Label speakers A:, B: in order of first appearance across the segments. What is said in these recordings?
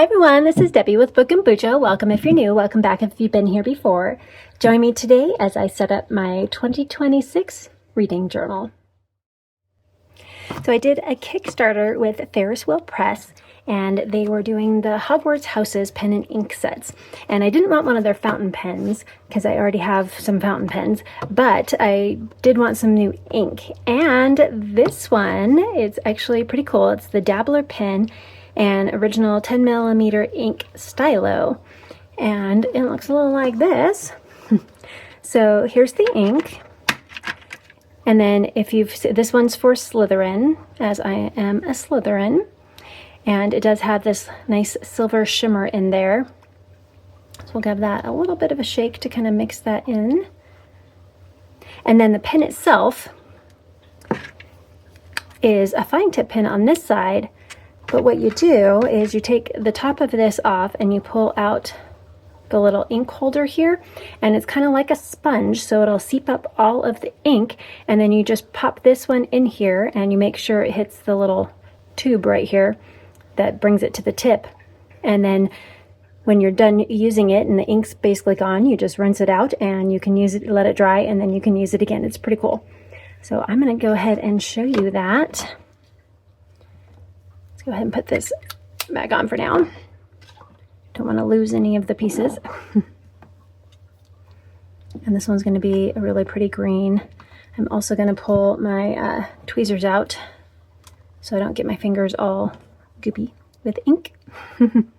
A: Hi everyone, this is Debbie with Book and Bujo. Welcome if you're new, welcome back if you've been here before. Join me today as I set up my 2026 reading journal. So I did a Kickstarter with Ferris Wheel Press, and they were doing the Hogwarts Houses pen and ink sets. And I didn't want one of their fountain pens because I already have some fountain pens, but I did want some new ink. And this one is actually pretty cool. It's the Dabbler pen and original 10mm ink stylo, and it looks a little like this. So here's the ink, and then if you've, this one's for Slytherin, as I am a Slytherin, and it does have this nice silver shimmer in there, so we'll give that a little bit of a shake to kind of mix that in. And then the pen itself is a fine tip pen on this side. But what you do is you take the top of this off and you pull out the little ink holder here, and it's kind of like a sponge, so it'll seep up all of the ink, and then you just pop this one in here and you make sure it hits the little tube right here that brings it to the tip. And then when you're done using it and the ink's basically gone, you just rinse it out and you can use it, let it dry, and then you can use it again. It's pretty cool. So I'm going to go ahead and show you that. Let's go ahead and put this back on for now. Don't want to lose any of the pieces. And this one's going to be a really pretty green. I'm also going to pull my tweezers out so I don't get my fingers all goopy with ink. And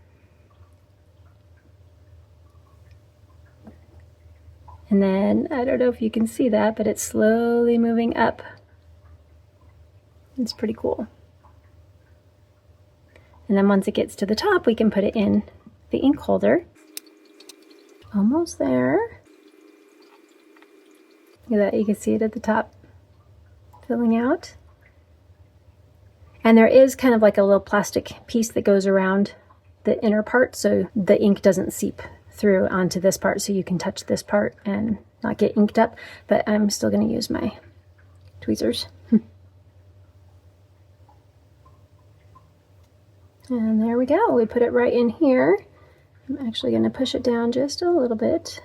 A: then, I don't know if you can see that, but it's slowly moving up. It's pretty cool. And then once it gets to the top, we can put it in the ink holder. Almost there. Look at that, you can see it at the top filling out. And there is kind of like a little plastic piece that goes around the inner part, so the ink doesn't seep through onto this part, so you can touch this part and not get inked up. But I'm still going to use my tweezers. And there we go, we put it right in here. I'm actually going to push it down just a little bit.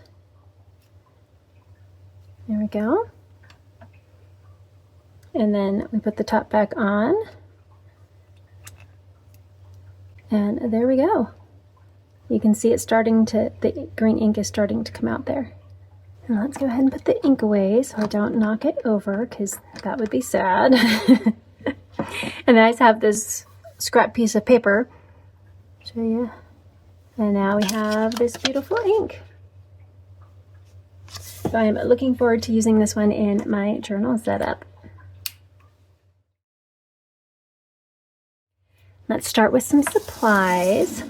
A: There we go. And then we put the top back on. And there we go. You can see it's starting to, the green ink is starting to come out there. And let's go ahead and put the ink away so I don't knock it over, because that would be sad. And then I just have this scrap piece of paper. Show you. And now we have this beautiful ink. So I'm looking forward to using this one in my journal setup. Let's start with some supplies.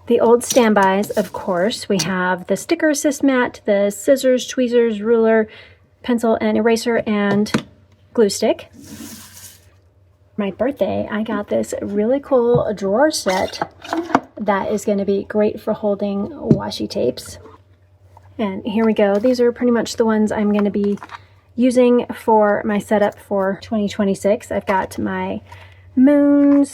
A: The old standbys, of course. We have the sticker assist mat, the scissors, tweezers, ruler, pencil and eraser, and glue stick. My birthday, I got this really cool drawer set that is going to be great for holding washi tapes. And here we go. These are pretty much the ones I'm going to be using for my setup for 2026. I've got my moons,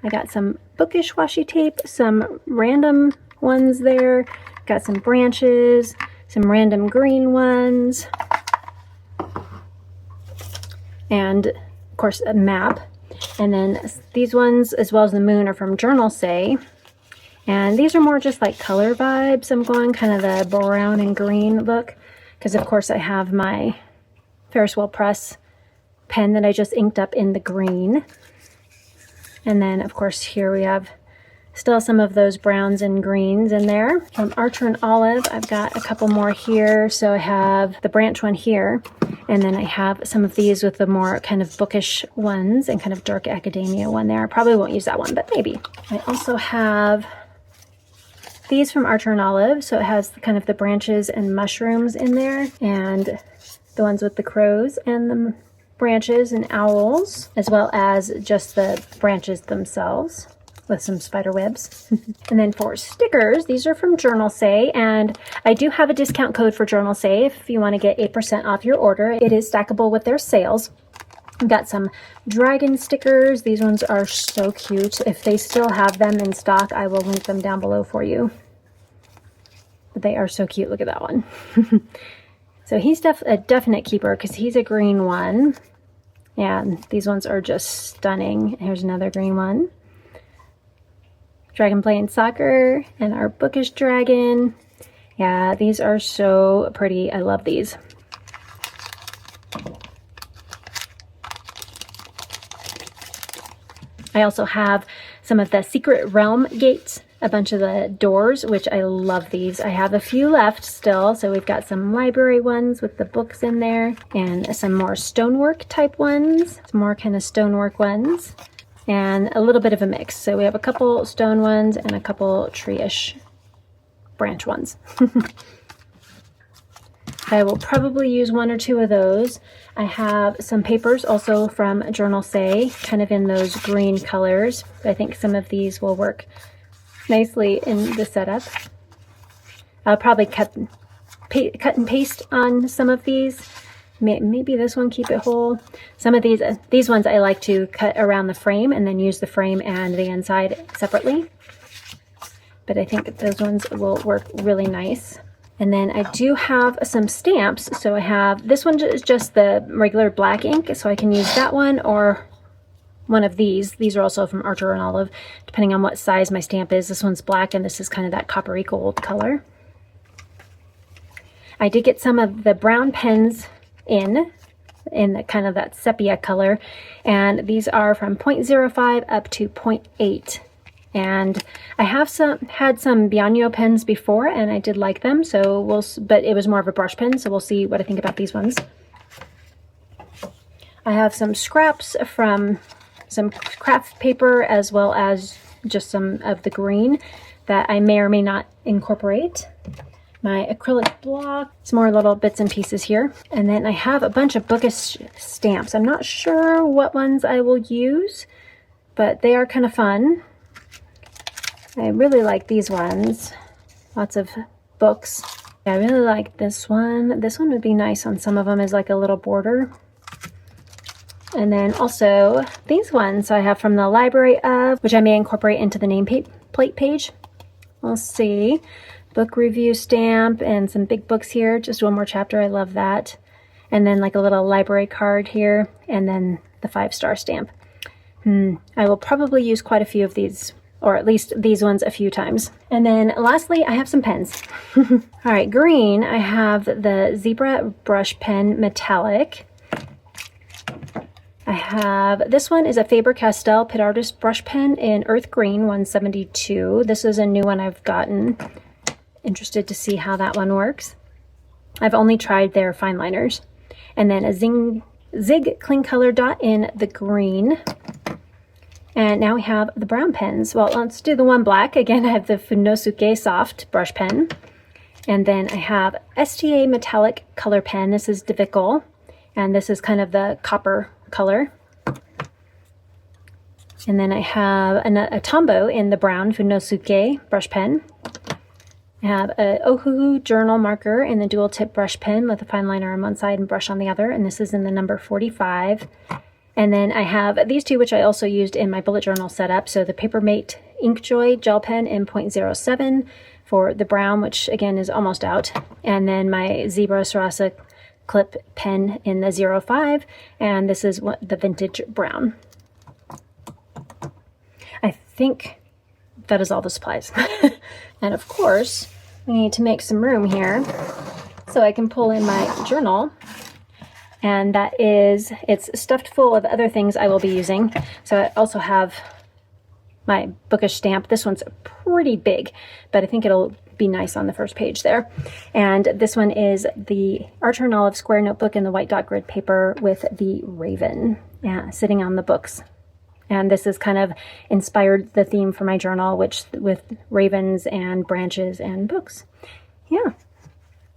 A: I got some bookish washi tape, some random ones there, got some branches, some random green ones, and of course a map. And then these ones, as well as the moon, are from Journal Say. And these are more just like color vibes. I'm going kind of the brown and green look, because of course I have my Ferris Wheel Press pen that I just inked up in the green. And then of course here we have still some of those browns and greens in there. From Archer and Olive, I've got a couple more here. So I have the branch one here, and then I have some of these with the more kind of bookish ones and kind of dark academia one there. I probably won't use that one, but maybe. I also have these from Archer and Olive. So it has kind of the branches and mushrooms in there, and the ones with the crows and the branches and owls, as well as just the branches themselves with some spider webs. And then for stickers, these are from Journal Say, and I do have a discount code for Journal Say if you want to get 8% off your order. It is stackable with their sales. I've got some dragon stickers. These ones are so cute. If they still have them in stock, I will link them down below for you. But they are so cute. Look at that one. So he's a definite keeper because he's a green one. And these ones are just stunning. Here's another green one. Dragon playing soccer and our bookish dragon. Yeah, these are so pretty. I love these. I also have some of the Secret Realm gates, a bunch of the doors, which I love these. I have a few left still, so we've got some library ones with the books in there, and some more stonework type ones, some more kind of stonework ones, and a little bit of a mix. So we have a couple stone ones and a couple tree-ish branch ones. I will probably use one or two of those. I have some papers also from Journal Say, kind of in those green colors. I think some of these will work nicely in the setup. I'll probably cut and paste on some of these. Maybe this one, keep it whole. Some of these ones I like to cut around the frame and then use the frame and the inside separately. But I think those ones will work really nice. And then I do have some stamps. So I have, this one is just the regular black ink, so I can use that one or one of these. These are also from Archer and Olive, depending on what size my stamp is. This one's black and this is kind of that coppery gold color. I did get some of the brown pens in the kind of that sepia color, and these are from 0.05 up to 0.8. And I have had some BiNGO pens before, and I did like them. So but it was more of a brush pen. So we'll see what I think about these ones. I have some scraps from some craft paper, as well as just some of the green that I may or may not incorporate. My acrylic block, some more little bits and pieces here. And then I have a bunch of bookish stamps. I'm not sure what ones I will use, but they are kind of fun. I really like these ones. Lots of books. I really like this one. This one would be nice on some of them as like a little border. And then also these ones I have from the Library of, which I may incorporate into the nameplate page. We'll see. Book review stamp and some big books here. Just one more chapter. I love that. And then like a little library card here. And then the 5-star stamp. I will probably use quite a few of these, or at least these ones, a few times. And then lastly, I have some pens. All right, green, I have the Zebra Brush Pen Metallic. I have, this one is a Faber-Castell Pit Artist Brush Pen in Earth Green 172. This is a new one I've gotten. Interested to see how that one works. I've only tried their fine liners. And then a Zig Clean Color Dot in the green. And now we have the brown pens. Well, let's do the one black. Again, I have the Funosuke Soft Brush Pen. And then I have STA Metallic Color Pen. This is DeVickle. And this is kind of the copper color. And then I have a Tombow in the brown Funosuke Brush Pen. I have a Ohuhu Journal Marker in the dual tip brush pen with a fine liner on one side and brush on the other. And this is in the number 45. And then I have these two, which I also used in my bullet journal setup. So the Papermate Inkjoy gel pen in 0.07 for the brown, which again is almost out. And then my Zebra Sarasa Clip pen in the 05. And this is the vintage brown. I think that is all the supplies. And of course, we need to make some room here so I can pull in my journal. And that is, it's stuffed full of other things I will be using. So I also have my bookish stamp. This one's pretty big, but I think it'll be nice on the first page there. And this one is the Archer and Olive square notebook in the white dot grid paper with the raven sitting on the books. And this is kind of inspired the theme for my journal, which with ravens and branches and books. Yeah.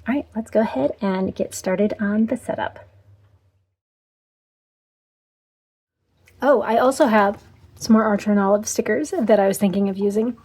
A: All right, let's go ahead and get started on the setup. Oh, I also have some more Archer and Olive stickers that I was thinking of using.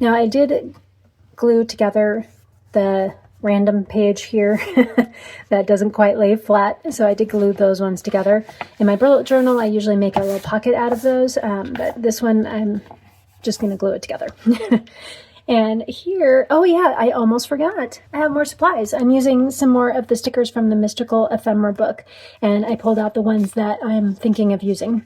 A: Now I did glue together the random page here that doesn't quite lay flat, so I did glue those ones together. In my bullet journal I usually make a little pocket out of those, but this one I'm just going to glue it together. And here, oh yeah, I almost forgot. I have more supplies. I'm using some more of the stickers from the Mystical Ephemera book, and I pulled out the ones that I'm thinking of using.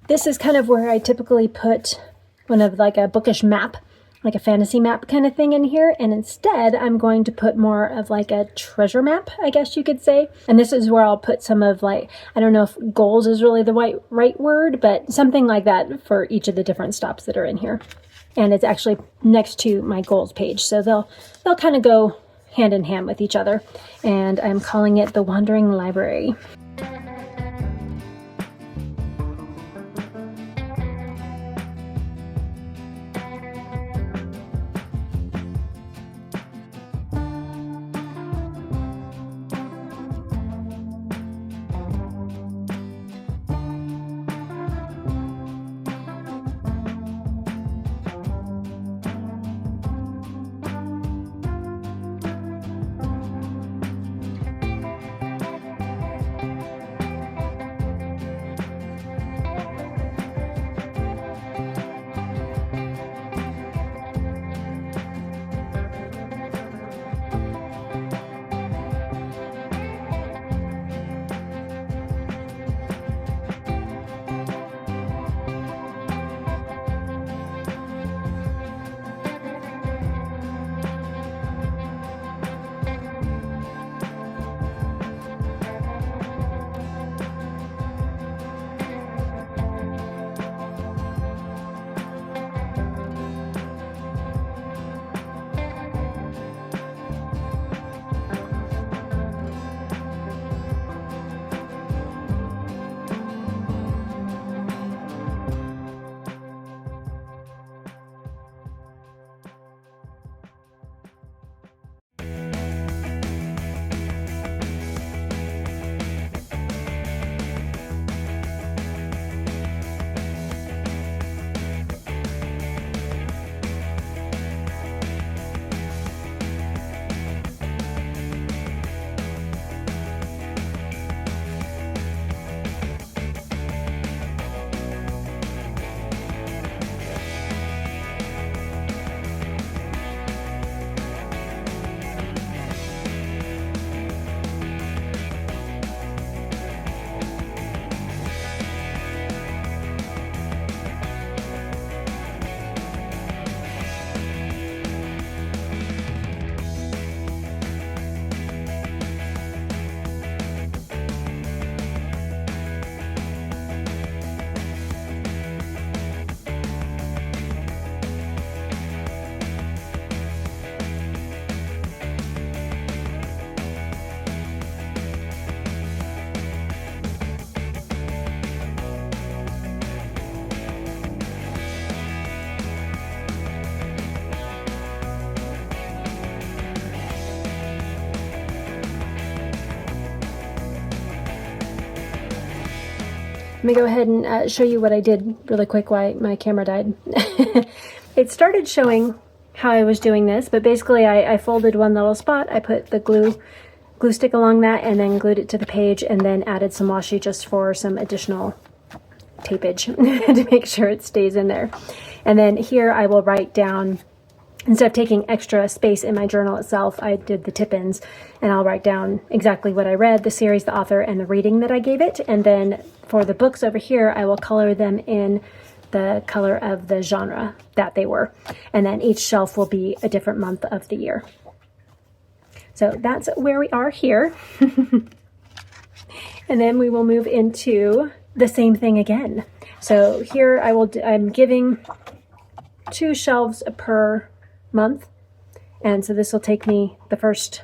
A: This is kind of where I typically put one of like a bookish map, like a fantasy map kind of thing in here, and instead I'm going to put more of like a treasure map, I guess you could say. And this is where I'll put some of like, I don't know if goals is really the right word, but something like that for each of the different stops that are in here. And it's actually next to my goals page, so they'll kind of go hand in hand with each other. And I'm calling it the Wandering Library. Let me go ahead and show you what I did really quick while my camera died. It started showing how I was doing this, but basically I folded one little spot, I put the glue stick along that, and then glued it to the page, and then added some washi just for some additional tapage to make sure it stays in there. And then here I will write down, instead of taking extra space in my journal itself, I did the tip-ins, and I'll write down exactly what I read, the series, the author, and the reading that I gave it. And then for the books over here, I will color them in the color of the genre that they were. And then each shelf will be a different month of the year. So that's where we are here. And then we will move into the same thing again. So here I'm giving 2 shelves per month, and so this will take me the first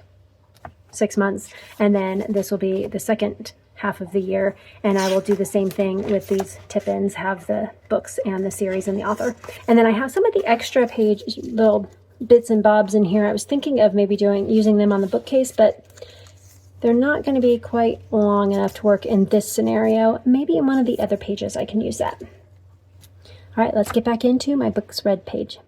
A: 6 months, and then this will be the second half of the year, and I will do the same thing with these tip-ins, have the books and the series and the author. And then I have some of the extra page little bits and bobs in here. I was thinking of maybe using them on the bookcase, but they're not going to be quite long enough to work in this scenario. Maybe in one of the other pages I can use that. All right, let's get back into my books read page.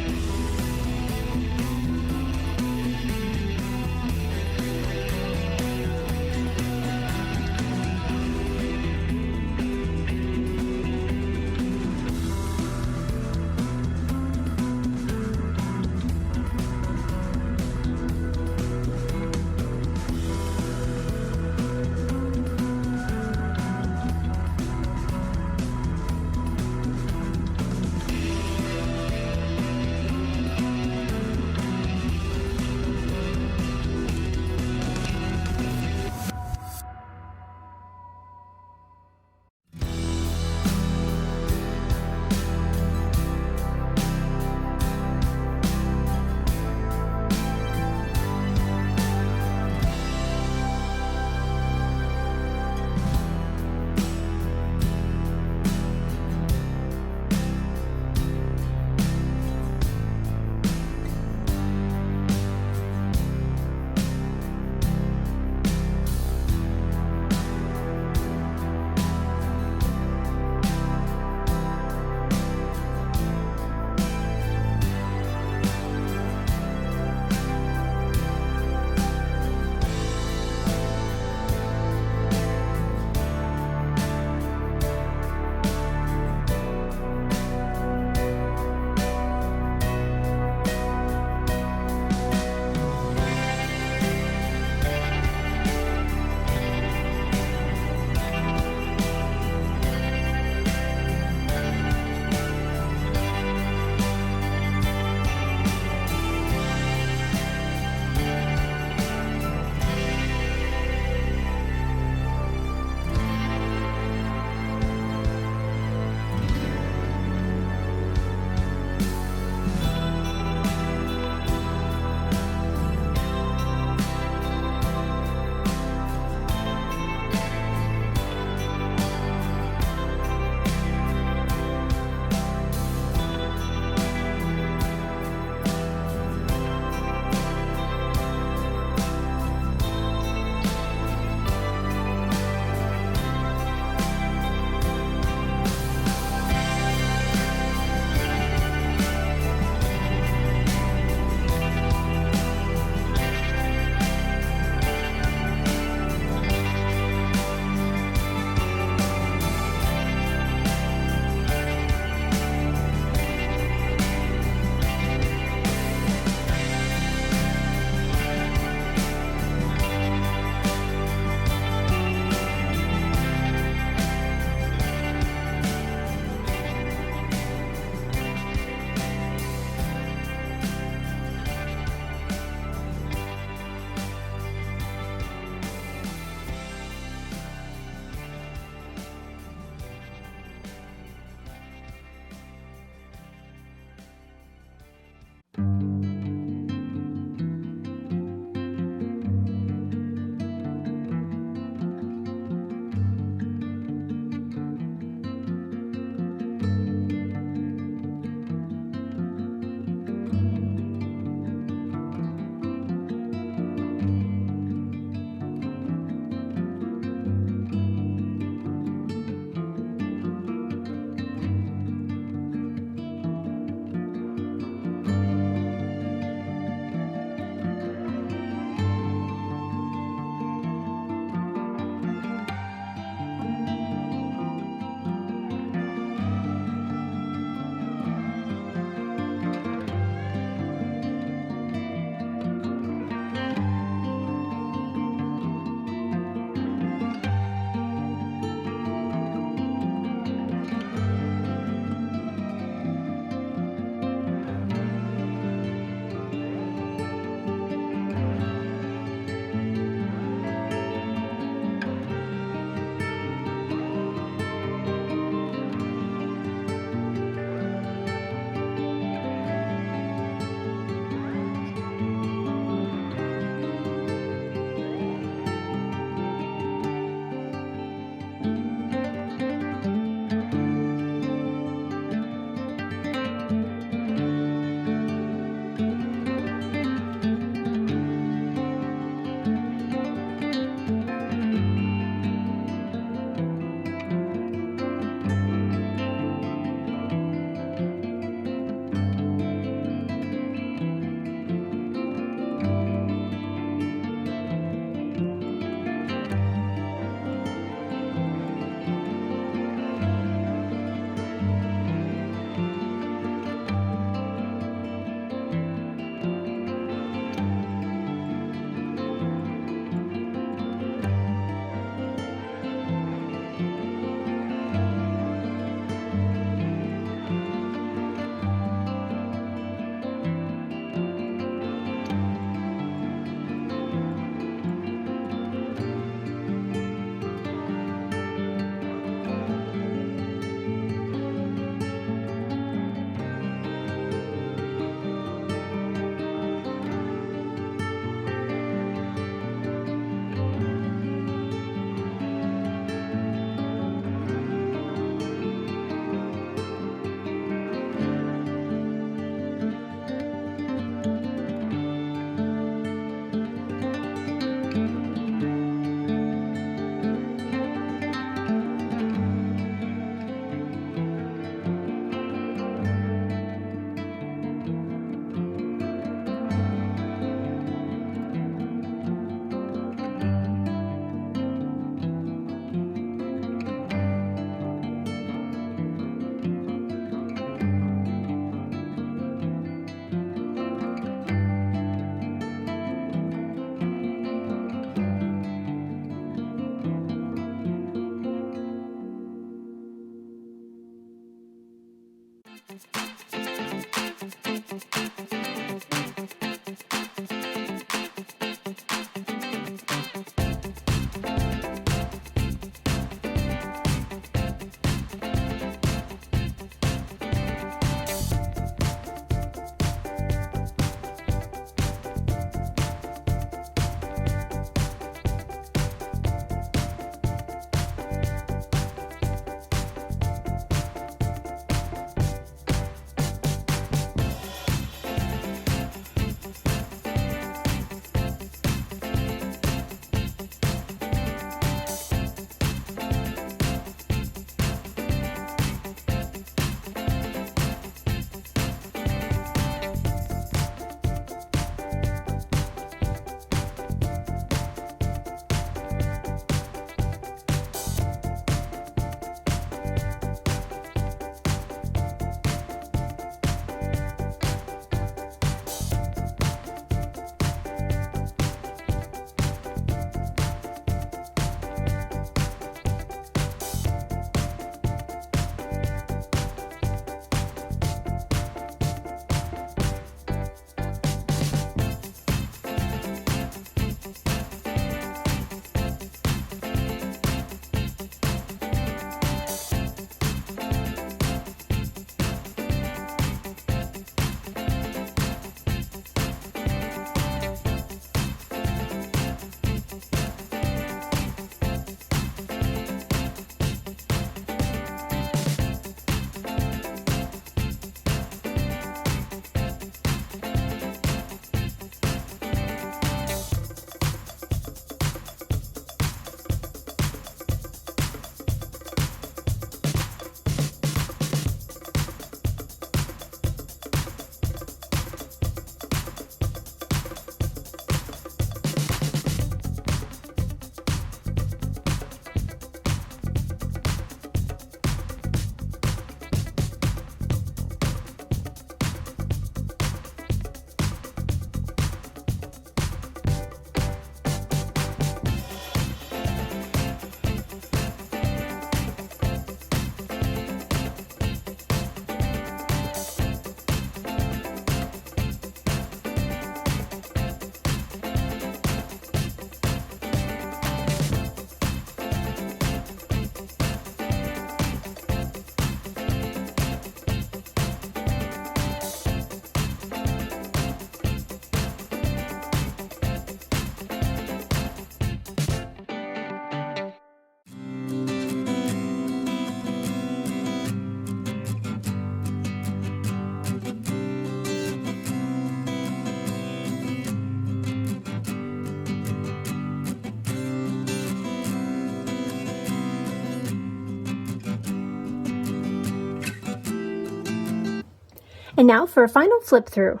A: And now for a final flip through.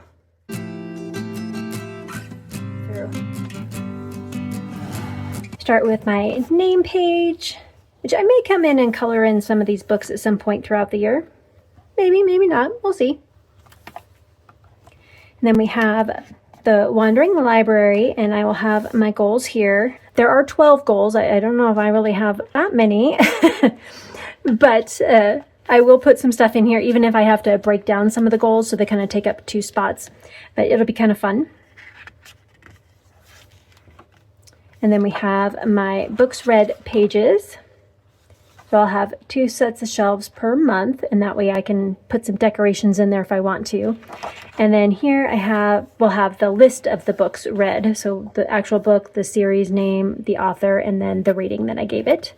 A: Start with my name page, which I may come in and color in some of these books at some point throughout the year. Maybe, maybe not. We'll see. And then we have the Wandering Library, and I will have my goals here. There are 12 goals. I don't know if I really have that many, but I will put some stuff in here, even if I have to break down some of the goals so they kind of take up 2 spots. But it'll be kind of fun. And then we have my books read pages. So I'll have 2 sets of shelves per month, and that way I can put some decorations in there if I want to. And then here we'll have the list of the books read. So the actual book, the series name, the author, and then the rating that I gave it.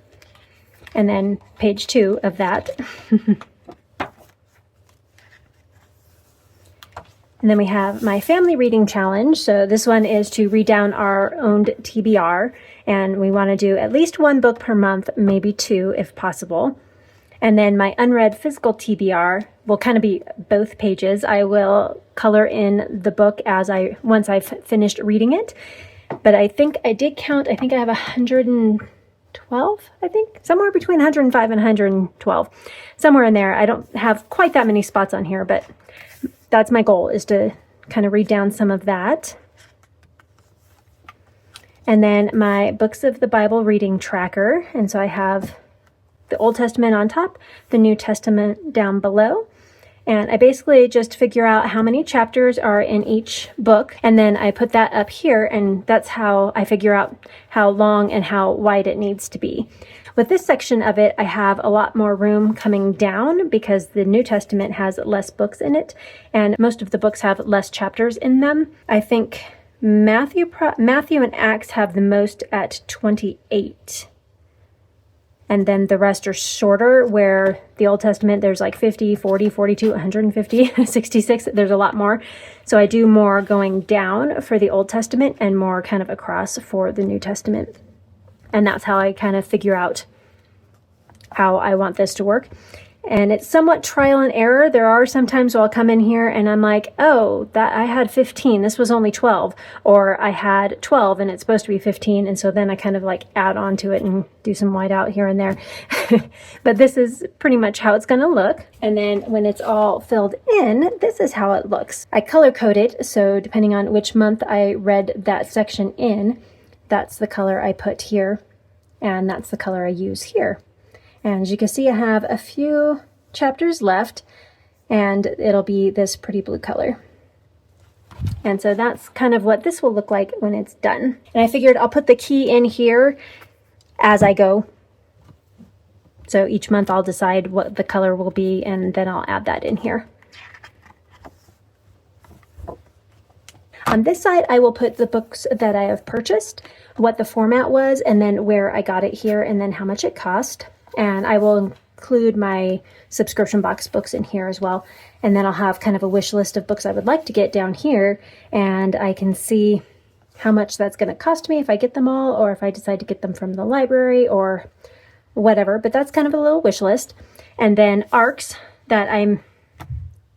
A: And then page 2 of that. And then we have my family reading challenge. So this one is to read down our owned TBR. And we want to do at least 1 book per month, maybe 2 if possible. And then my Unread Physical TBR will kind of be both pages. I will color in the book once I've finished reading it. But I think I did count, I think I have 112, I think. Somewhere between 105 and 112. Somewhere in there. I don't have quite that many spots on here, but that's my goal, is to kind of read down some of that. And then my Books of the Bible reading tracker. And so I have the Old Testament on top, the New Testament down below. And I basically just figure out how many chapters are in each book. And then I put that up here, and that's how I figure out how long and how wide it needs to be. With this section of it, I have a lot more room coming down because the New Testament has less books in it, and most of the books have less chapters in them. I think Matthew and Acts have the most at 28. And then the rest are shorter, where the Old Testament, there's like 50, 40, 42, 150, 66. There's a lot more. So I do more going down for the Old Testament and more kind of across for the New Testament. And that's how I kind of figure out how I want this to work. And it's somewhat trial and error. There are some times where I'll come in here and I'm like, oh, that I had 15. This was only 12. Or I had 12 and it's supposed to be 15. And so then I kind of like add on to it and do some whiteout here and there. But this is pretty much how it's going to look. And then when it's all filled in, this is how it looks. I color code it. So depending on which month I read that section in, that's the color I put here. And that's the color I use here. And as you can see, I have a few chapters left, and it'll be this pretty blue color. And so that's kind of what this will look like when it's done. And I figured I'll put the key in here as I go. So each month I'll decide what the color will be, and then I'll add that in here. On this side, I will put the books that I have purchased, what the format was, and then where I got it here, and then how much it cost. And I will include my subscription box books in here as well. And then I'll have kind of a wish list of books I would like to get down here. And I can see how much that's going to cost me if I get them all, or if I decide to get them from the library or whatever. But that's kind of a little wish list. And then ARCs that I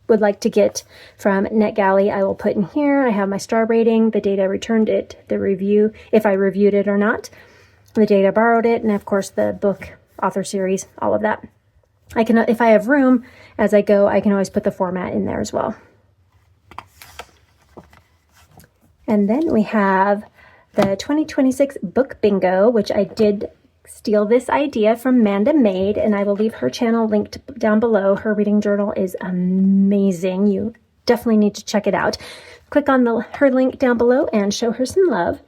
A: would like to get from NetGalley, I will put in here. I have my star rating, the date I returned it, the review, if I reviewed it or not, the date I borrowed it, and of course the book, author series, all of that. I can, if I have room as I go, I can always put the format in there as well. And then we have the 2026 book bingo, which I did steal this idea from Manda Made, and I will leave her channel linked down below. Her reading journal is amazing. You definitely need to check it out. Click on her link down below and show her some love.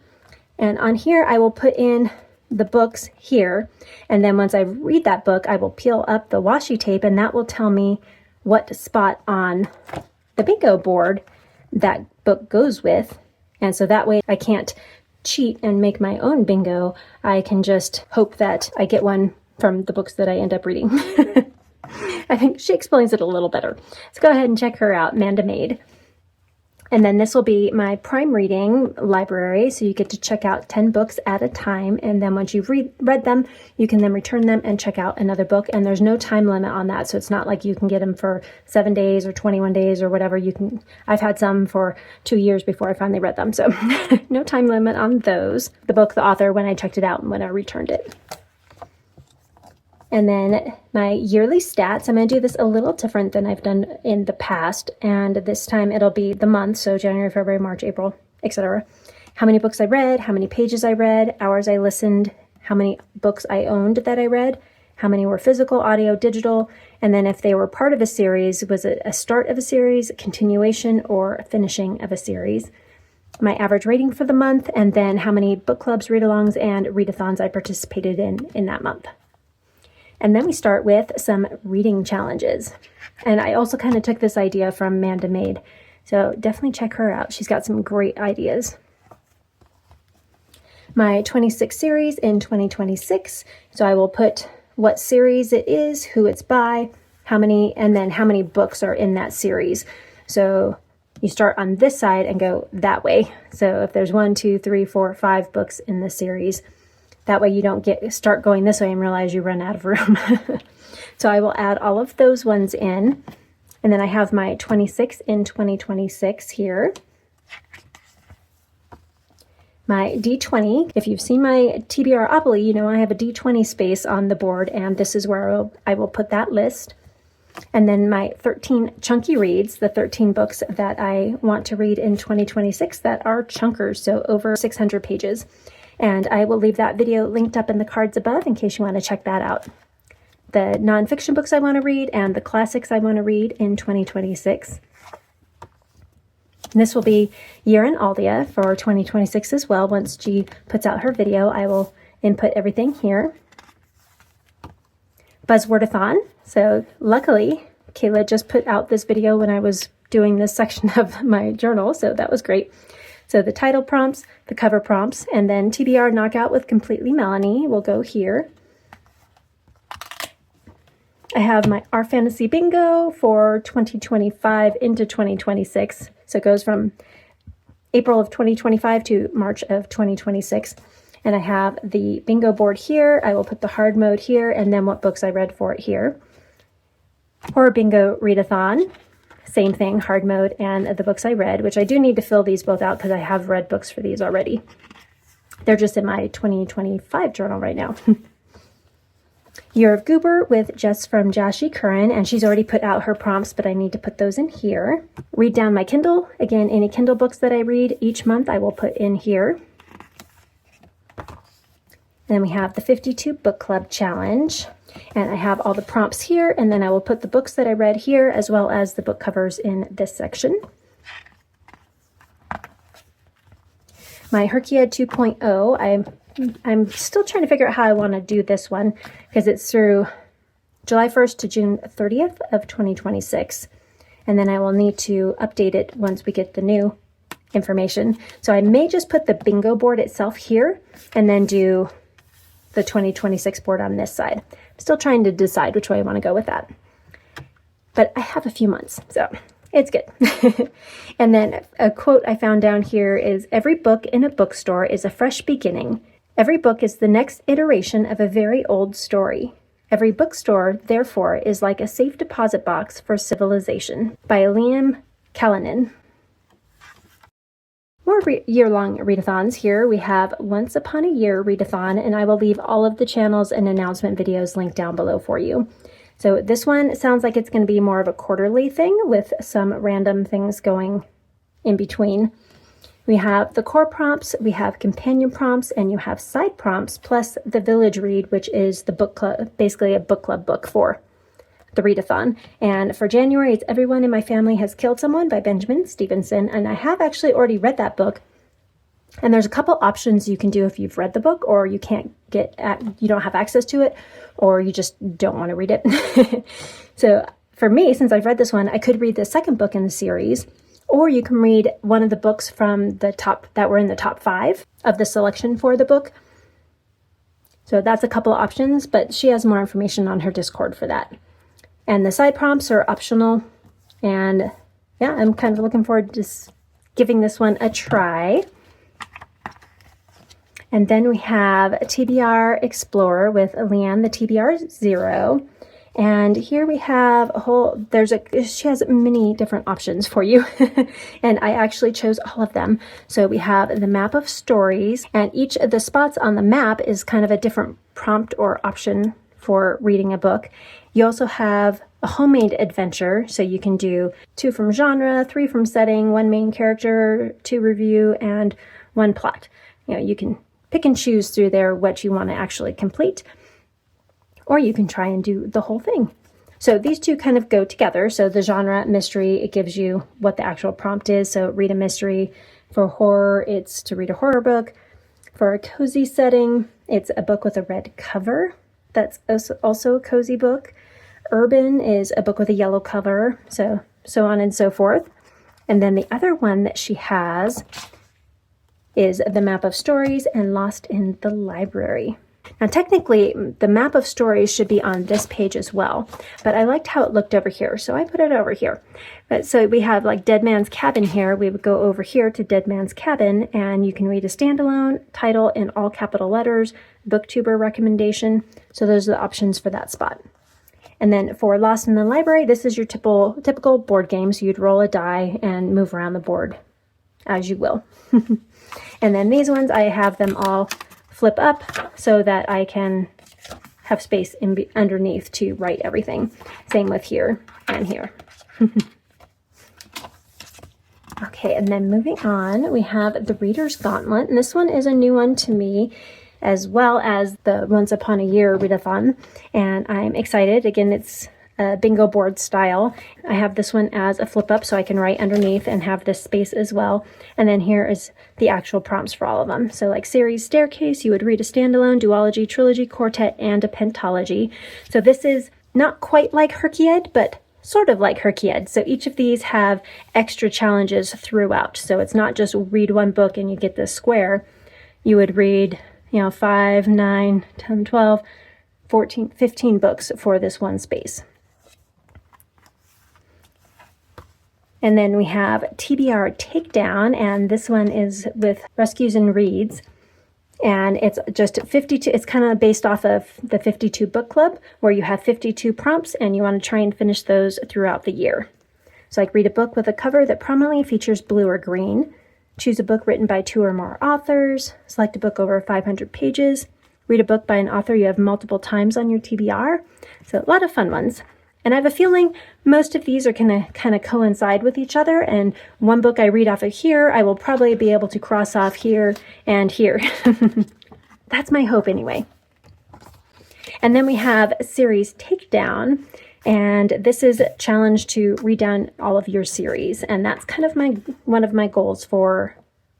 A: And on here, I will put in the books here, and then once I read that book, I will peel up the washi tape, and that will tell me what spot on the bingo board that book goes with. And so that way I can't cheat and make my own bingo. I can just hope that I get one from the books that I end up reading. I think she explains it a little better. So go ahead and check her out, Manda Made. And then this will be my Prime Reading library. So you get to check out 10 books at a time. And then once you've read them, you can then return them and check out another book. And there's no time limit on that. So it's not like you can get them for 7 days or 21 days or whatever. I've had some for 2 years before I finally read them. So no time limit on those. The book, the author, when I checked it out and when I returned it. And then my yearly stats, I'm going to do this a little different than I've done in the past. And this time it'll be the month, so January, February, March, April, etc. How many books I read, how many pages I read, hours I listened, how many books I owned that I read, how many were physical, audio, digital, and then if they were part of a series, was it a start of a series, a continuation, or a finishing of a series. My average rating for the month, and then how many book clubs, read-alongs, and readathons I participated in that month. And then we start with some reading challenges. And I also kind of took this idea from Manda Made. So definitely check her out. She's got some great ideas. My 26 series in 2026. So I will put what series it is, who it's by, how many, and then how many books are in that series. So you start on this side and go that way. So if there's 1, 2, 3, 4, 5 books in the series, that way you don't start going this way and realize you run out of room. So I will add all of those ones in. And then I have my 26 in 2026 here. My D20, if you've seen my TBR-opoly, you know I have a D20 space on the board, and this is where I will put that list. And then my 13 chunky reads, the 13 books that I want to read in 2026 that are chunkers, so over 600 pages. And I will leave that video linked up in the cards above in case you want to check that out. The nonfiction books I want to read and the classics I want to read in 2026. And this will be Year in Aldia for 2026 as well. Once G puts out her video, I will input everything here. Buzzwordathon. So luckily, Kayla just put out this video when I was doing this section of my journal, so that was great. So the title prompts, the cover prompts, and then TBR Knockout with Completely Melanie will go here. I have my Our Fantasy Bingo for 2025 into 2026. So it goes from April of 2025 to March of 2026. And I have the bingo board here. I will put the hard mode here and then what books I read for it here. Horror BiNGO Readathon. Same thing, hard mode and the books I read, which I do need to fill these both out because I have read books for these already. They're just in my 2025 journal right now. Year of Goober with Jess from Jashi Curran, and she's already put out her prompts, but I need to put those in here. Read Down My Kindle. Again, any Kindle books that I read each month I will put in here. And then we have the 52 Book Club Challenge. And I have all the prompts here, and then I will put the books that I read here as well as the book covers in this section. My Herkia 2.0, I'm still trying to figure out how I want to do this one because it's through July 1st to June 30th of 2026. And then I will need to update it once we get the new information. So I may just put the bingo board itself here and then do the 2026 board on this side. I'm still trying to decide which way I want to go with that. But I have a few months, so it's good. And then a quote I found down here is, every book in a bookstore is a fresh beginning. Every book is the next iteration of a very old story. Every bookstore, therefore, is like a safe deposit box for civilization. By Liam Callanan. More year-long readathons here. We have Once Upon a Year Readathon, and I will leave all of the channels and announcement videos linked down below for you. So this one sounds like it's going to be more of a quarterly thing with some random things going in between. We have the core prompts, we have companion prompts, and you have side prompts, plus the village read, which is the book club, basically a book club book for the readathon. And for January, it's Everyone in My Family Has Killed Someone by Benjamin Stevenson. And I have actually already read that book. And there's a couple options you can do if you've read the book, or you you don't have access to it, or you just don't want to read it. So for me, since I've read this one, I could read the second book in the series, or you can read one of the books from the top that were in the top 5 of the selection for the book. So that's a couple of options, but she has more information on her Discord for that. And the side prompts are optional. And yeah, I'm kind of looking forward to just giving this one a try. And then we have TBR Explorer with Leanne, the TBR 0. And here we have a whole, she has many different options for you. And I actually chose all of them. So we have the map of stories, and each of the spots on the map is kind of a different prompt or option for reading a book. You also have a homemade adventure, so you can do 2 from genre, 3 from setting, 1 main character, 2 review, and 1 plot. You know, you can pick and choose through there what you want to actually complete, or you can try and do the whole thing. So these two kind of go together. So the genre mystery, it gives you what the actual prompt is. So read a mystery. For horror, it's to read a horror book. For a cozy setting, it's a book with a red cover. That's also a cozy book. Urban is a book with a yellow cover, so on and so forth. And then the other one that she has is the map of stories and Lost in the Library. Now technically the map of stories should be on this page as well, but I liked how it looked over here, so I put it over here. But so we have like Dead Man's Cabin here. We would go over here to Dead Man's Cabin, and you can read a standalone, title in all capital letters, booktuber recommendation. So those are the options for that spot. And then for Lost in the Library, this is your typical board game. So you'd roll a die and move around the board as you will. And then these ones, I have them all flip up so that I can have space underneath to write everything. Same with here and here. Okay, and then moving on, we have the Reader's Gauntlet. And this one is a new one to me, as well as the Once Upon a Year Readathon. And I'm excited. Again, it's a bingo board style. I have this one as a flip up so I can write underneath and have this space as well. And then here is the actual prompts for all of them. So like series staircase, you would read a standalone, duology, trilogy, quartet, and a pentology. So this is not quite like Herkiad, but sort of like Herkiad. So each of these have extra challenges throughout. So it's not just read one book and you get this square. You would read, 5, 9, 10, 12, 14, 15 books for this one space. And then we have TBR Takedown, and this one is with Rescues and Reads. And it's just 52, it's kind of based off of the 52 book club, where you have 52 prompts and you want to try and finish those throughout the year. So like read a book with a cover that prominently features blue or green. Choose a book written by 2 or more authors. Select a book over 500 pages. Read a book by an author you have multiple times on your TBR. So a lot of fun ones. And I have a feeling most of these are going to kind of coincide with each other. And one book I read off of here, I will probably be able to cross off here and here. That's my hope anyway. And then we have Series Takedown. And this is a challenge to read down all of your series. And that's kind of one of my goals for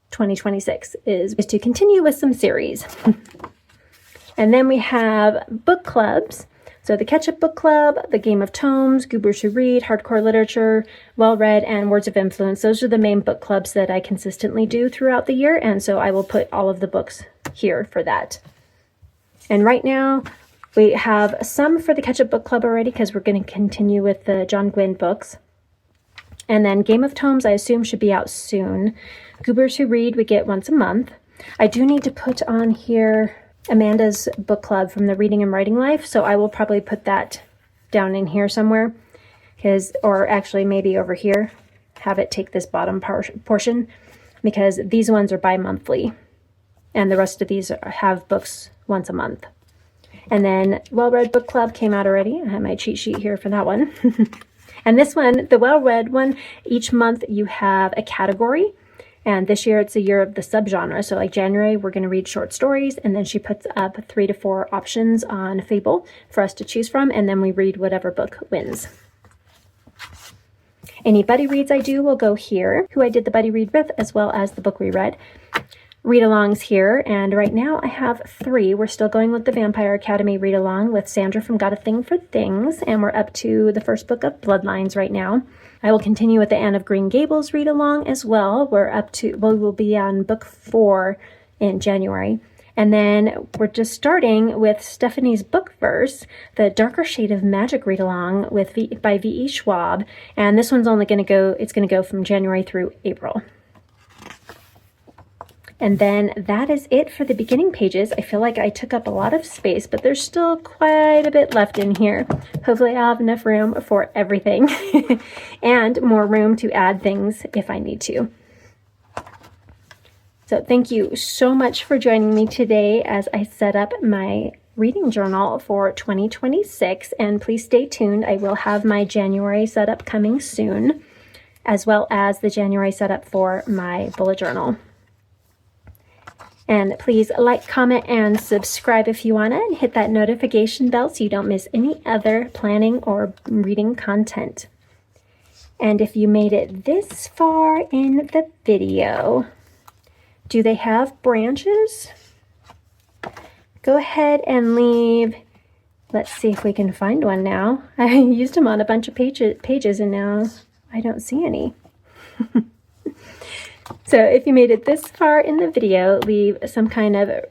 A: 2026 is to continue with some series. And then we have book clubs. So the Ketchup Book Club, the Game of Tomes, Goobers Who Read, Hardcore Literature, Well Read, and Words of Influence. Those are the main book clubs that I consistently do throughout the year, and so I will put all of the books here for that. And right now, we have some for the Ketchup Book Club already, because we're going to continue with the John Gwynne books. And then Game of Tomes, I assume, should be out soon. Goobers Who Read, we get once a month. I do need to put on here Amanda's book club from the Reading and Writing Life, so I will probably put that down in here somewhere, or actually maybe over here, have it take this bottom portion, because these ones are bi-monthly, and the rest of these have books once a month. And then Well Read Book Club came out already. I have my cheat sheet here for that one. And this one, the Well Read one, each month you have a category. And this year it's a year of the subgenre. So like January, we're going to read short stories. And then she puts up 3 to 4 options on Fable for us to choose from. And then we read whatever book wins. Any buddy reads I do will go here, who I did the buddy read with, as well as the book we read. Readalongs here. And right now I have 3. We're still going with the Vampire Academy Readalong with Sandra from Gotathingforthings. And we're up to the first book of Bloodlines right now. I will continue with the Anne of Green Gables read-along as well. We will be on book 4 in January. And then we're just starting with Stephanie's Bookverse, the Darker Shade of Magic read-along by V.E. Schwab. And this one's only going to go from January through April. And then that is it for the beginning pages. I feel like I took up a lot of space, but there's still quite a bit left in here. Hopefully I'll have enough room for everything and more room to add things if I need to. So thank you so much for joining me today as I set up my reading journal for 2026. And please stay tuned. I will have my January setup coming soon, as well as the January setup for my bullet journal. And please like, comment, and subscribe if you want to, and hit that notification bell so you don't miss any other planning or reading content. And if you made it this far in the video, do they have branches? Go ahead and leave. Let's see if we can find one now. I used them on a bunch of pages and now I don't see any. So if you made it this far in the video, leave some kind of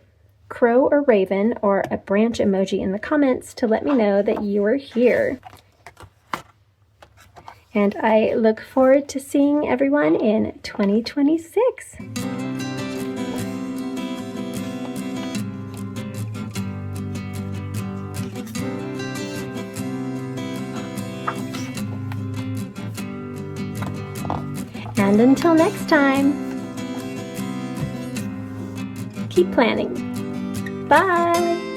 A: crow or raven or a branch emoji in the comments to let me know that you are here. And I look forward to seeing everyone in 2026. And until next time, keep planning. Bye!